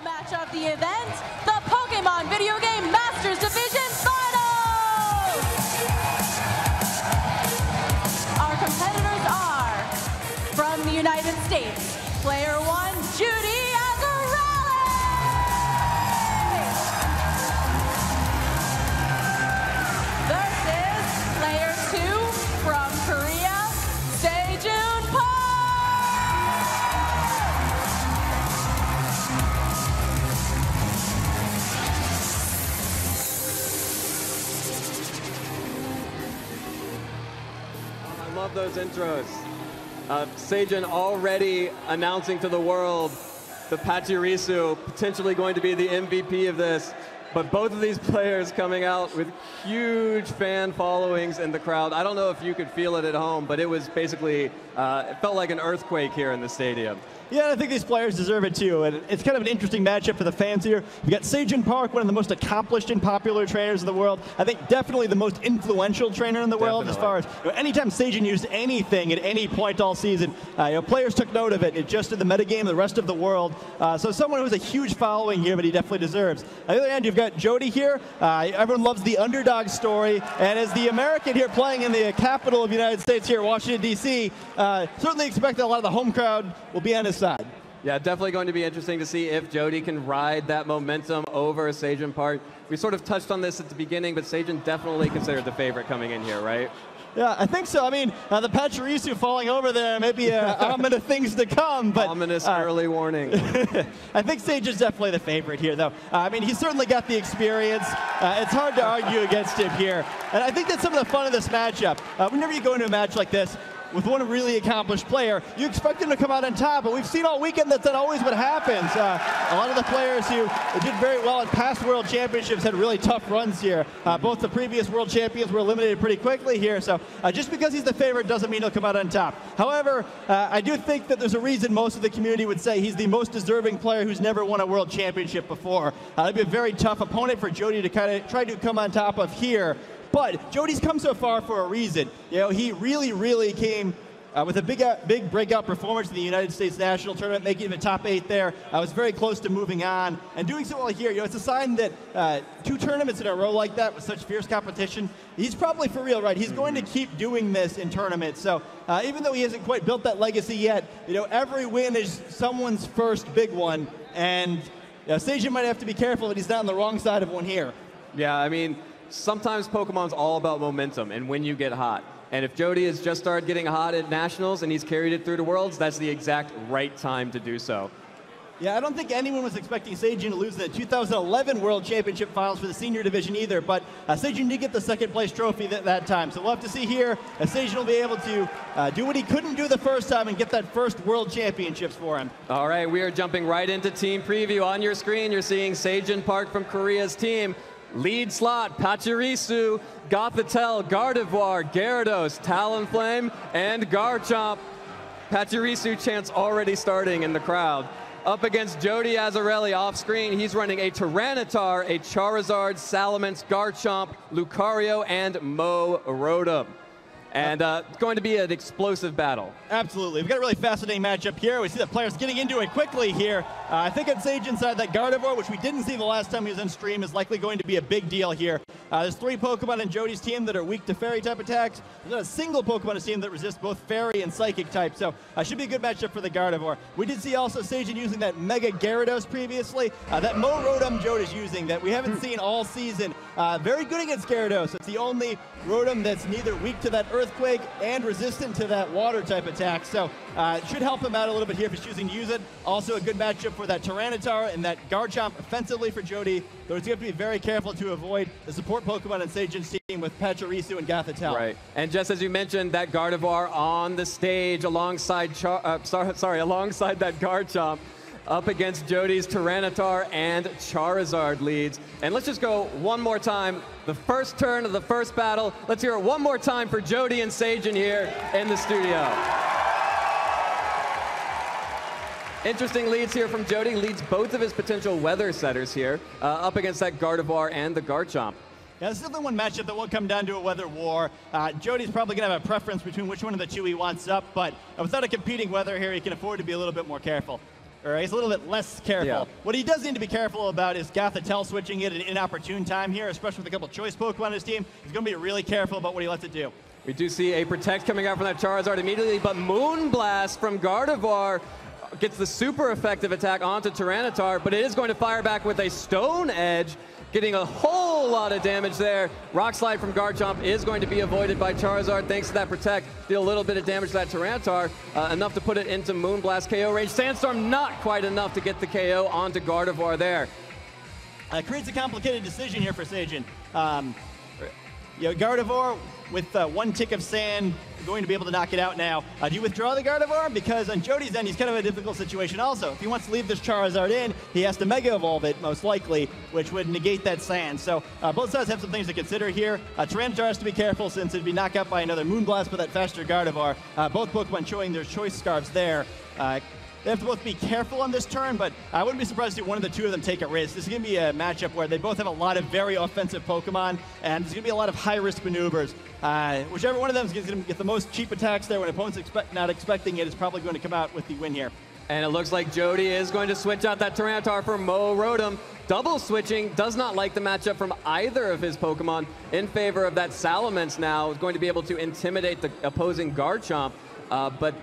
Match of the event, the Pokemon Video Game Masters Division Finals! Our competitors are, from the United States, Player 1, Jeudy Azzarelli! Versus Player 2, from Korea, Sejun. Love those intros. Sejun already announcing to the world the Pachirisu potentially going to be the MVP of this. But both of these players coming out with huge fan followings in the crowd. I don't know if you could feel it at home, but it was basically, it felt like an earthquake here in the stadium. Yeah, I think these players deserve it too, and it's kind of an interesting matchup for the fans here. We got Sejun Park, one of the most accomplished and popular trainers in the world. I think definitely the most influential trainer in the world as far as, anytime Sejun used anything at any point all season, players took note of it. It adjusted the metagame, the rest of the world. So someone who has a huge following here, but he definitely deserves. On the other hand, you've got Jeudy here. Everyone loves the underdog story, and as the American here playing in the capital of the United States here, Washington, D.C., certainly expect that a lot of the home crowd will be on his side. Yeah, definitely going to be interesting to see if Jeudy can ride that momentum over Sejun Park. We sort of touched on this at the beginning, but Sejun definitely considered the favorite coming in here, right? Yeah, I think so. I mean, the Pachirisu falling over there may be ominous things to come, but ominous early warning. I think Sejun's definitely the favorite here, though. I mean, he's certainly got the experience. It's hard to argue against him here, and I think that's some of the fun of this matchup. Whenever you go into a match like this with one really accomplished player, you expect him to come out on top, but we've seen all weekend that's not always what happens. A lot of the players who did very well at past World Championships had really tough runs here. Both the previous World Champions were eliminated pretty quickly here, so just because he's the favorite doesn't mean he'll come out on top. However, I do think that there's a reason most of the community would say he's the most deserving player who's never won a World Championship before. It'd be a very tough opponent for Jeudy to kind of try to come on top of here. But Jeudy's come so far for a reason. He really came with a big breakout performance in the United States National Tournament, making the top 8 there. I was very close to moving on and doing so well here. It's a sign that 2 tournaments in a row like that with such fierce competition, he's probably for real, right? He's going to keep doing this in tournaments. So even though he hasn't quite built that legacy yet, every win is someone's first big one. And Sejun might have to be careful that he's not on the wrong side of one here. Yeah, I mean, sometimes Pokemon's all about momentum and when you get hot. And if Jeudy has just started getting hot at Nationals and he's carried it through to Worlds, that's the exact right time to do so. Yeah, I don't think anyone was expecting Sejun to lose the 2011 World Championship Finals for the senior division either, but Sejun did get the second place trophy that time. So we'll have to see here if Sejun will be able to do what he couldn't do the first time and get that first World Championships for him. All right, we are jumping right into team preview. On your screen, you're seeing Sejun Park from Korea's team. Lead slot, Pachirisu, Gothitelle, Gardevoir, Gyarados, Talonflame, and Garchomp. Pachirisu chants already starting in the crowd. Up against Jeudy Azzarelli off screen, he's running a Tyranitar, a Charizard, Salamence, Garchomp, Lucario, and Rotom. And it's going to be an explosive battle. Absolutely. We've got a really fascinating matchup here. We see the players getting into it quickly here. I think on Sejun's side, that Gardevoir, which we didn't see the last time he was on stream, is likely going to be a big deal here. There's 3 Pokemon in Jody's team that are weak to Fairy type attacks. There's not a single Pokemon in his team that resists both Fairy and Psychic type, so should be a good matchup for the Gardevoir. We did see also Sejun using that Mega Gyarados previously. That Rotom Jody's using that we haven't seen all season. Very good against Gyarados. It's the only Rotom that's neither weak to that Earthquake and resistant to that Water type attack, so it should help him out a little bit here if he's choosing to use it. Also a good matchup for that Tyranitar and that Garchomp offensively for Jeudy, though he's going to be very careful to avoid the support Pokemon in Sejun's team with Pachirisu and Gothitelle. Right, and just as you mentioned, that Gardevoir on the stage alongside alongside that Garchomp. up against Jeudy's Tyranitar and Charizard leads. And let's just go one more time. The first turn of the first battle. Let's hear it one more time for Jeudy and Sejun here in the studio. Interesting leads here from Jeudy. Leads both of his potential weather setters here up against that Gardevoir and the Garchomp. Yeah, this is definitely one matchup that will come down to a weather war. Jody's probably going to have a preference between which one of the two he wants up, but without a competing weather here, he can afford to be a little bit more careful. Or he's a little bit less careful. Yeah. What he does need to be careful about is Gothitelle switching it at an inopportune time here, especially with a couple choice Pokemon on his team. He's going to be really careful about what he lets it do. We do see a Protect coming out from that Charizard immediately, but Moonblast from Gardevoir gets the super effective attack onto Tyranitar, but it is going to fire back with a Stone Edge, getting a whole lot of damage there. Rock Slide from Garchomp is going to be avoided by Charizard thanks to that Protect. Deal a little bit of damage to that Tyranitar, enough to put it into Moonblast KO range. Sandstorm not quite enough to get the KO onto Gardevoir there. Creates a complicated decision here for Sejun. Gardevoir with one tick of sand, going to be able to knock it out now. Do you withdraw the Gardevoir? Because on Jody's end, he's kind of a difficult situation also. If he wants to leave this Charizard in, he has to Mega Evolve it, most likely, which would negate that sand. So both sides have some things to consider here. Tyranitar has to be careful since it'd be knocked out by another Moonblast with that faster Gardevoir. Both Pokemon showing their choice scarves there. They have to both be careful on this turn, but I wouldn't be surprised to see one of the two of them take a risk. This is going to be a matchup where they both have a lot of very offensive Pokemon, and there's going to be a lot of high-risk maneuvers. Whichever one of them is going to get the most cheap attacks there when opponents not expecting it is probably going to come out with the win here. And it looks like Jeudy is going to switch out that Tyranitar for Rotom. Double switching, does not like the matchup from either of his Pokemon in favor of that Salamence now. Is going to be able to intimidate the opposing Garchomp, but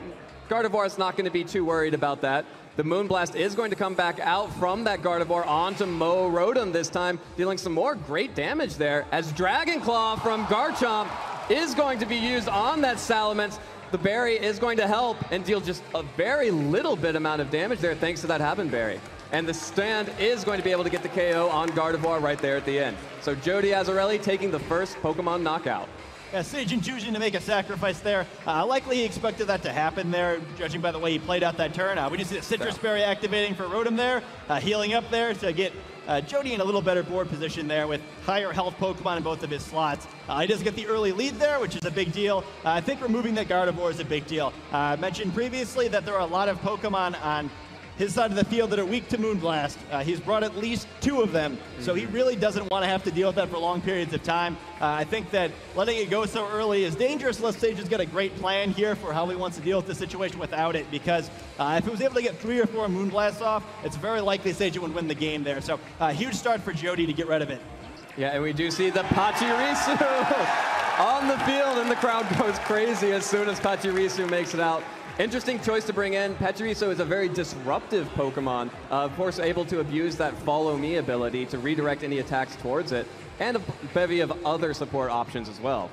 Gardevoir is not going to be too worried about that. The Moonblast is going to come back out from that Gardevoir onto Rotom this time, dealing some more great damage there, as Dragon Claw from Garchomp is going to be used on that Salamence. The berry is going to help and deal just a very little bit amount of damage there thanks to that Happen Berry. And the stand is going to be able to get the KO on Gardevoir right there at the end. So Jeudy Azzarelli taking the first Pokemon knockout. Yeah, Sejun choosing to make a sacrifice there. Likely he expected that to happen there, judging by the way he played out that turn. We just see the Citrus Berry activating for Rotom there, healing up there to get Jeudy in a little better board position there with higher health Pokemon in both of his slots. He does get the early lead there, which is a big deal. I think removing that Gardevoir is a big deal. I mentioned previously that there are a lot of Pokemon on his side of the field that are weak to Moonblast. He's brought at least 2 of them, so he really doesn't want to have to deal with that for long periods of time. I think that letting it go so early is dangerous unless Sejun's got a great plan here for how he wants to deal with the situation without it, because if he was able to get 3 or 4 Moonblasts off, it's very likely Sejun would win the game there. So huge start for Jeudy to get rid of it. Yeah, and we do see the Pachirisu on the field, and the crowd goes crazy as soon as Pachirisu makes it out. Interesting choice to bring in. Pachirisu is a very disruptive Pokemon, of course able to abuse that Follow Me ability to redirect any attacks towards it, and a bevy of other support options as well.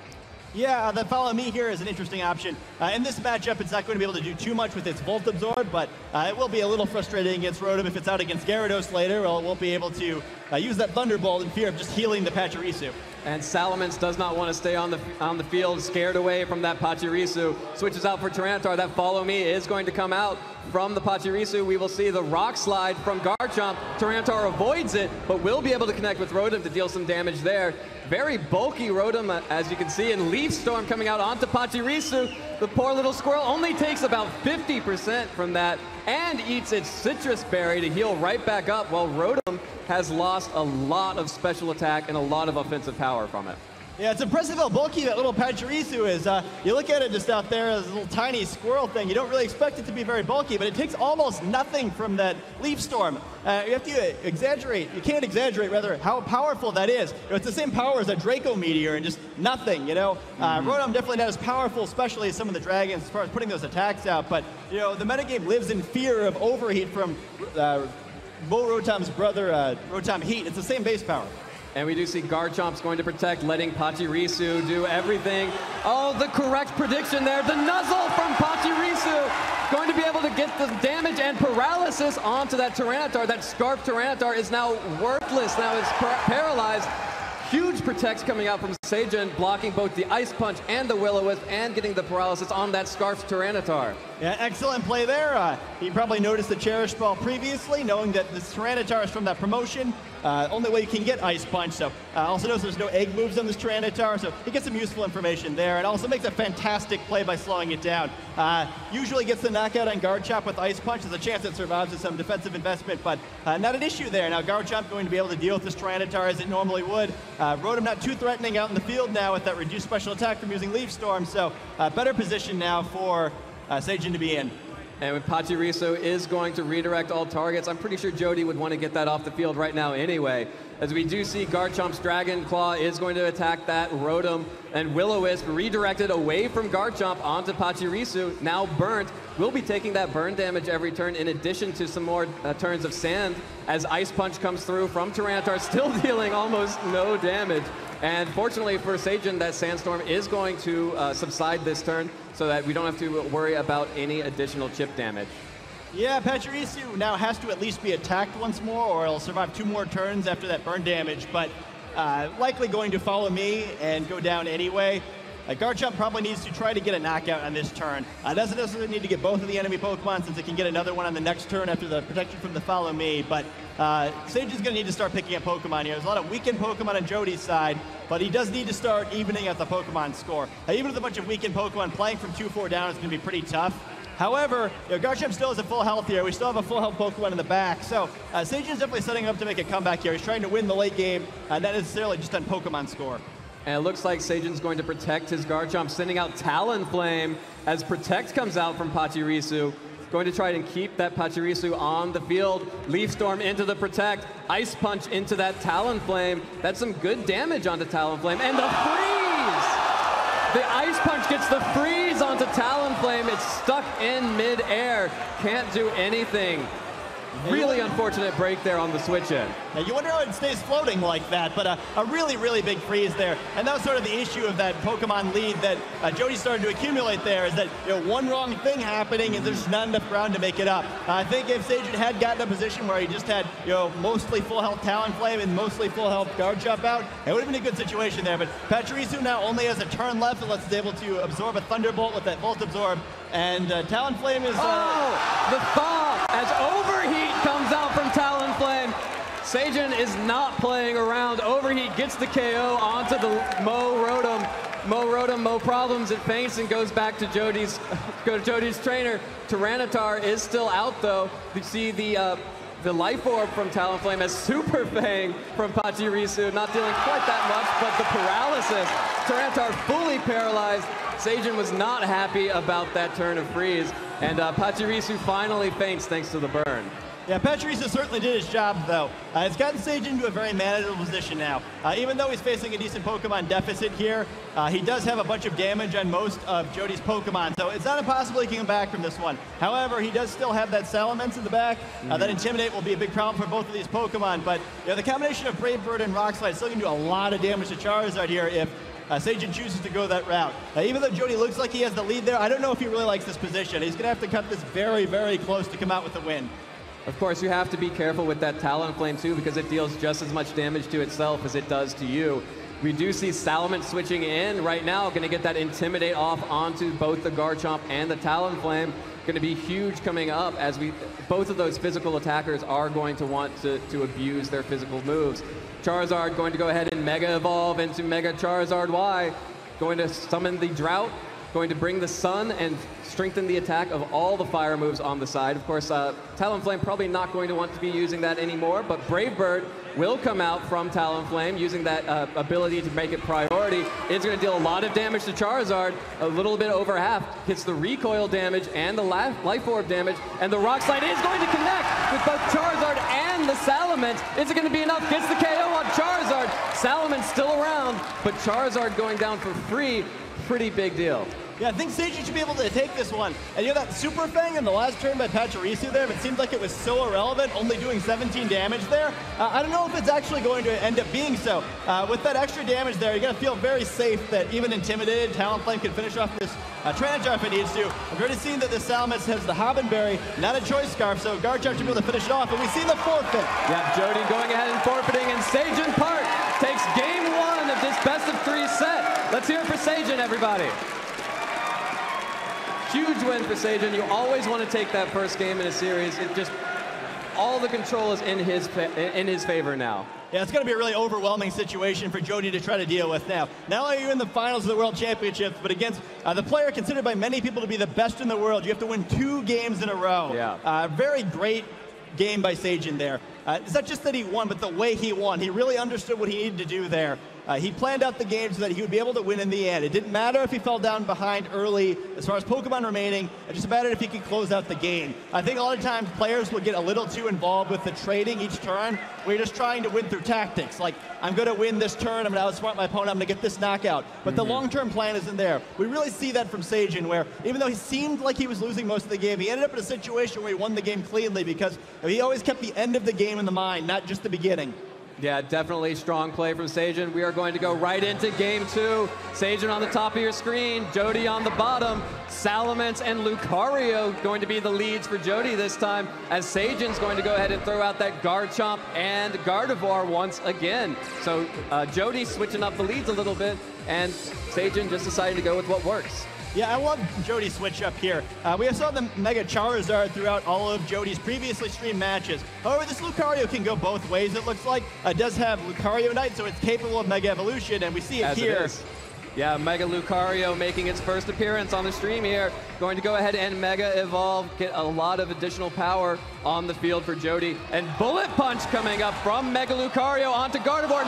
Yeah, the Follow Me here is an interesting option. In this matchup, it's not going to be able to do too much with its Volt Absorb, but it will be a little frustrating against Rotom if it's out against Gyarados later. Well, it won't be able to use that Thunderbolt in fear of just healing the Pachirisu. And Salamence does not want to stay on the field, scared away from that Pachirisu. Switches out for Tyranitar. That Follow Me is going to come out from the Pachirisu. We will see the Rock Slide from Garchomp. Tyranitar avoids it, but will be able to connect with Rotom to deal some damage there. Very bulky Rotom, as you can see, and Leaf Storm coming out onto Pachirisu. The poor little squirrel only takes about 50% from that and eats its Citrus Berry to heal right back up, while Rotom has lost a lot of special attack and a lot of offensive power from it. Yeah, it's impressive how bulky that little Pachirisu is. You look at it just out there as a little tiny squirrel thing. You don't really expect it to be very bulky, but it takes almost nothing from that Leaf Storm. You have to exaggerate. You can't exaggerate, rather, how powerful that is. It's the same power as a Draco Meteor and just nothing, you know? Rotom definitely not as powerful, especially as some of the dragons, as far as putting those attacks out. But, you know, the metagame lives in fear of overheat from Rotom's brother, Rotom Heat. It's the same base power. And we do see Garchomp's going to protect, letting Pachirisu do everything. Oh, the correct prediction there. The Nuzzle from Pachirisu going to be able to get the damage and paralysis onto that Tyranitar. That Scarf Tyranitar is now worthless. Now it's paralyzed. Huge protects coming out from Sejun, blocking both the Ice Punch and the Will-O-Wisp and getting the paralysis on that Scarf Tyranitar. Yeah, excellent play there. He probably noticed the Cherish Ball previously, knowing that this Tyranitar is from that promotion. Only way you can get Ice Punch. So also knows there's no egg moves on this Tyranitar, so he gets some useful information there, and also makes a fantastic play by slowing it down. Usually gets the knockout on Guard Chomp with Ice Punch. There's a chance it survives with some defensive investment, but not an issue there. Now Guard Chomp going to be able to deal with this Tyranitar as it normally would. Rotom not too threatening out in the field now with that reduced special attack from using Leaf Storm, so better position now for Sejun to be in. And Pachirisu is going to redirect all targets. I'm pretty sure Jeudy would want to get that off the field right now anyway. As we do see Garchomp's Dragon Claw is going to attack that Rotom, and Will-O-Wisp redirected away from Garchomp onto Pachirisu, now burnt. Will be taking that burn damage every turn in addition to some more turns of sand as Ice Punch comes through from Tyranitar, still dealing almost no damage. And fortunately for Sejun, that Sandstorm is going to subside this turn so that we don't have to worry about any additional chip damage. Yeah, Pachirisu now has to at least be attacked once more, or it'll survive 2 more turns after that burn damage, but likely going to follow me and go down anyway. Garchomp probably needs to try to get a knockout on this turn. Doesn't necessarily need to get both of the enemy Pokemon since it can get another one on the next turn after the protection from the Follow Me, but Sejun's going to need to start picking up Pokemon here. There's a lot of weakened Pokemon on Jody's side, but he does need to start evening out the Pokemon score. Even with a bunch of weakened Pokemon, playing from 2-4 down is going to be pretty tough. However, Garchomp still has a full health here. We still have a full health Pokemon in the back. So Sejun's definitely setting up to make a comeback here. He's trying to win the late game, not necessarily just on Pokemon score. And it looks like Sejun's going to protect his Garchomp, sending out Talonflame as Protect comes out from Pachirisu. Going to try and keep that Pachirisu on the field. Leaf Storm into the Protect. Ice Punch into that Talonflame. That's some good damage onto Talonflame. And the freeze! The Ice Punch gets the freeze onto Talonflame. It's stuck in mid-air. Can't do anything. Really unfortunate break there on the switch in. Now you wonder how it stays floating like that, but a really, really big freeze there. And that was sort of the issue of that Pokemon lead that Jeudy started to accumulate there, is that one wrong thing happening and there's just not enough ground to make it up. I think if Sejun had gotten a position where he just had mostly full health Talonflame and mostly full health Garchomp out, it would have been a good situation there. But Pachirisu now only has a turn left unless it's able to absorb a Thunderbolt with that Volt Absorb. And Talonflame is... the thaw as Overheat comes out from Talonflame. Sejun is not playing around. Overheat gets the KO onto the Rotom. Rotom, problems. It faints and goes back to Jody's trainer. Tyranitar is still out though. You see the Life Orb from Talonflame as Super Fang from Pachirisu. Not dealing quite that much, but the paralysis. Tyranitar fully paralyzed. Sejun was not happy about that turn of freeze, and Pachirisu finally faints thanks to the burn. Yeah, Pachirisu certainly did his job, though. It's gotten Sejun to a very manageable position now. Even though he's facing a decent Pokemon deficit here, he does have a bunch of damage on most of Jody's Pokemon, so it's not impossible he can come back from this one. However, he does still have that Salamence in the back. That Intimidate will be a big problem for both of these Pokemon, but the combination of Brave Bird and Rock Slide still can do a lot of damage to Charizard here if Sejun chooses to go that route. Even though Jeudy looks like he has the lead there, I don't know if he really likes this position. He's going to have to cut this very, very close to come out with the win. Of course, you have to be careful with that Talonflame too, because it deals just as much damage to itself as it does to you. We do see Salamence switching in right now, going to get that Intimidate off onto both the Garchomp and the Talonflame. Going to be huge coming up as both of those physical attackers are going to want to abuse their physical moves. Charizard going to go ahead and Mega Evolve into Mega Charizard Y. Going to summon the Drought. Going to bring the Sun and strengthen the attack of all the fire moves on the side. Of course, Talonflame probably not going to want to be using that anymore, but Brave Bird will come out from Talonflame using that ability to make it priority. It's going to deal a lot of damage to Charizard, a little bit over half. Hits the recoil damage and the Life Orb damage, and the Rock Slide is going to connect with both Charizard and the Salamence. Is it going to be enough? Gets the KO on Charizard. Salamence still around, but Charizard going down for free. Pretty big deal. Yeah, I think Sejun should be able to take this one. And that Super Fang in the last turn by Pachirisu there, but it seemed like it was so irrelevant, only doing 17 damage there. I don't know if it's actually going to end up being so. With that extra damage there, you're going to feel very safe that even intimidated, Talonflame can finish off this Tyranitar if it needs to. I've already seen that the Salamence has the Hobbenberry, not a Choice Scarf, so Garchomp should be able to finish it off, and we see the forfeit. Yeah, Jeudy going ahead and forfeiting, and Sejun Park takes game 1 of this best-of-3 set. Let's hear it for Sejun, everybody. Huge win for Sejun. You always want to take that first game in a series. It just, all the control is in his favor now. Yeah, it's going to be a really overwhelming situation for Jeudy to try to deal with now. Not only are you in the finals of the World Championships, but against the player considered by many people to be the best in the world, you have to win 2 games in a row. Yeah. Very great game by Sejun there. It's not just that he won, but the way he won. He really understood what he needed to do there. He planned out the game so that he would be able to win in the end. It didn't matter if he fell down behind early as far as Pokemon remaining. It just mattered if he could close out the game. I think a lot of times players will get a little too involved with the trading each turn. We're just trying to win through tactics. Like, I'm going to win this turn. I'm going to outsmart my opponent. I'm going to get this knockout. But the long-term plan isn't there. We really see that from Sejun, where even though he seemed like he was losing most of the game, he ended up in a situation where he won the game cleanly because he always kept the end of the game in the mind, not just the beginning. Yeah, definitely strong play from Sejun. We are going to go right into game 2. Sejun on the top of your screen, Jeudy on the bottom. Salamence and Lucario going to be the leads for Jeudy this time, as Sejun's going to go ahead and throw out that Garchomp and Gardevoir once again. So Jeudy switching up the leads a little bit, and Sejun just deciding to go with what works. Yeah, I love Jeudy's switch up here. We saw the Mega Charizard throughout all of Jody's previously streamed matches. However, this Lucario can go both ways, it looks like. It does have Lucario Knight, so it's capable of Mega Evolution, and we see it here. Yeah, Mega Lucario making its first appearance on the stream here. Going to go ahead and Mega Evolve, get a lot of additional power on the field for Jeudy. And Bullet Punch coming up from Mega Lucario onto Gardevoir.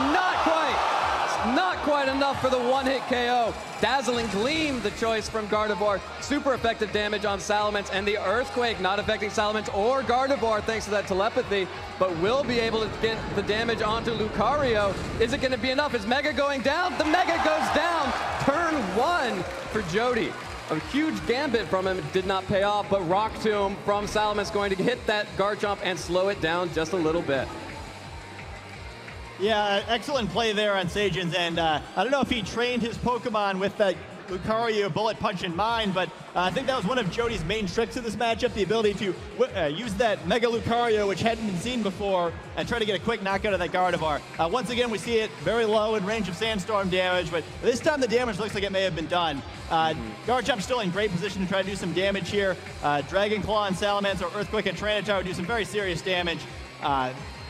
Not quite enough for the one-hit KO. Dazzling Gleam, the choice from Gardevoir. Super effective damage on Salamence, and the Earthquake not affecting Salamence or Gardevoir thanks to that telepathy, but will be able to get the damage onto Lucario. Is it going to be enough? Is Mega going down? The Mega goes down. Turn 1 for Jeudy. A huge gambit from him did not pay off, but Rock Tomb from Salamence going to hit that Garchomp and slow it down just a little bit. Yeah, excellent play there on Sejun's end. I don't know if he trained his Pokemon with that Lucario Bullet Punch in mind, but I think that was one of Jody's main tricks in this matchup, the ability to use that Mega Lucario, which hadn't been seen before, and try to get a quick knockout of that Gardevoir. Once again, we see it very low in range of Sandstorm damage, but this time the damage looks like it may have been done. Garchomp's still in great position to try to do some damage here. Dragon Claw and Salamence or Earthquake and Tyranitar would do some very serious damage.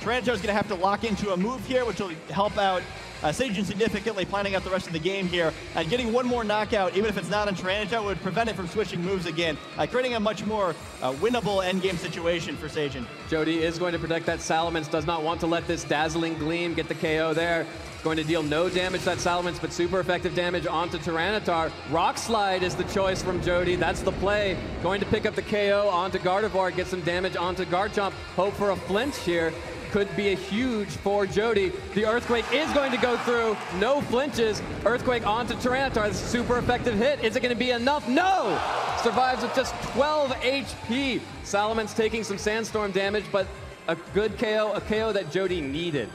Tyranitar's going to have to lock into a move here, which will help out Sejun significantly, planning out the rest of the game here. And getting one more knockout, even if it's not on Tyranitar, would prevent it from switching moves again, creating a much more winnable endgame situation for Sejun. Jeudy is going to protect that Salamence, does not want to let this Dazzling Gleam get the KO there. Going to deal no damage to that Salamence, but super effective damage onto Tyranitar. Rock Slide is the choice from Jeudy. That's the play. Going to pick up the KO onto Gardevoir, get some damage onto Garchomp. Hope for a flinch here. Could be a huge for Jeudy. The Earthquake is going to go through. No flinches. Earthquake onto Tyranitar. This is a super effective hit. Is it going to be enough? No! Survives with just 12 HP. Salamence taking some Sandstorm damage, but a good KO, a KO that Jeudy needed.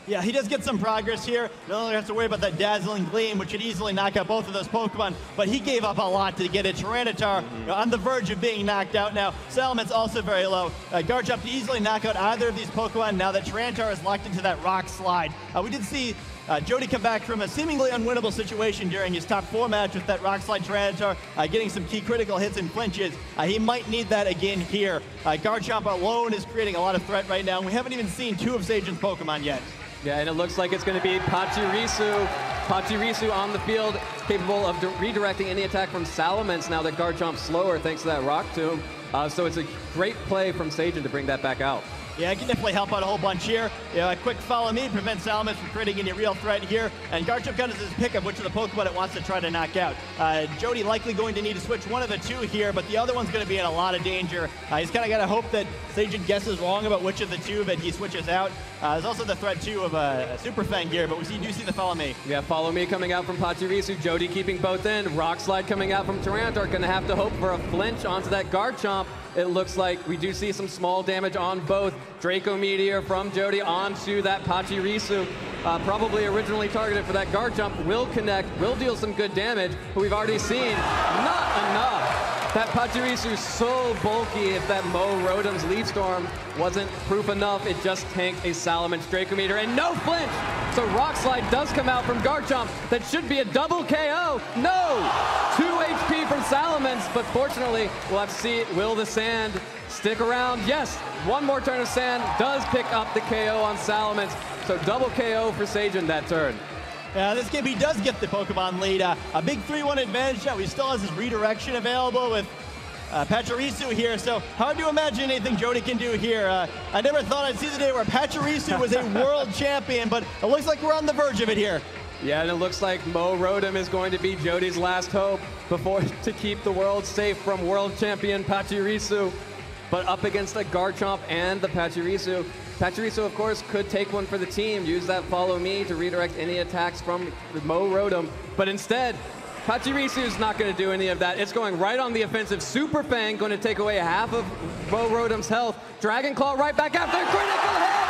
Yeah, he does get some progress here. No longer has to worry about that Dazzling Gleam, which could easily knock out both of those Pokemon, but he gave up a lot to get it. Tyranitar on the verge of being knocked out now. Salamence also very low. Garchomp to easily knock out either of these Pokemon now that Tyranitar is locked into that Rock Slide. We did see Jeudy come back from a seemingly unwinnable situation during his top 4 match with that Rock Slide Tyranitar, getting some key critical hits and flinches. He might need that again here. Garchomp alone is creating a lot of threat right now, and we haven't even seen 2 of Sejun's Pokemon yet. Yeah, and it looks like it's going to be Pachirisu. Pachirisu on the field, capable of redirecting any attack from Salamence now that Garchomp's slower thanks to that Rock Tomb. So it's a great play from Sejun to bring that back out. Yeah, it can definitely help out a whole bunch here. A quick follow me prevents Salamence from creating any real threat here. And Garchomp got his pick of which of the Pokemon it wants to try to knock out. Jeudy likely going to need to switch one of the 2 here, but the other one's going to be in a lot of danger. He's kind of got to hope that Sejun guesses wrong about which of the 2 that he switches out. There's also the threat, too, of a Super Fang here, but we do see the follow me. Yeah, follow me coming out from Pachirisu. Jeudy keeping both in. Rock Slide coming out from Tyranitar. Going to have to hope for a flinch onto that Garchomp. It looks like we do see some small damage on both. Draco Meteor from Jeudy onto that Pachirisu. Probably originally targeted for that Garchomp. Will connect, will deal some good damage, but we've already seen not enough. That Pachirisu so bulky. If that Mo Rotom's Leaf Storm wasn't proof enough, it just tanked a Salamence Draco Meteor, and no flinch. So Rock Slide does come out from Garchomp. That should be a double KO. No! 2 HP from Salamence, but fortunately, we'll have to see, will the Sand stick around? Yes, one more turn of Sand does pick up the KO on Salamence. So double KO for Sejun that turn. This game, he does get the Pokemon lead. A big 3-1 advantage now. He still has his redirection available with Pachirisu here, so hard to imagine anything Jeudy can do here. I never thought I'd see the day where Pachirisu was a world champion, but it looks like we're on the verge of it here. Yeah, and it looks like Mo Rotom is going to be Jody's last hope to keep the world safe from world champion Pachirisu. But up against the Garchomp and the Pachirisu. Pachirisu, of course, could take one for the team, use that follow me to redirect any attacks from Mo Rotom. But instead, Pachirisu is not going to do any of that. It's going right on the offensive. Super Fang going to take away half of Mo Rotom's health. Dragon Claw right back after critical hit!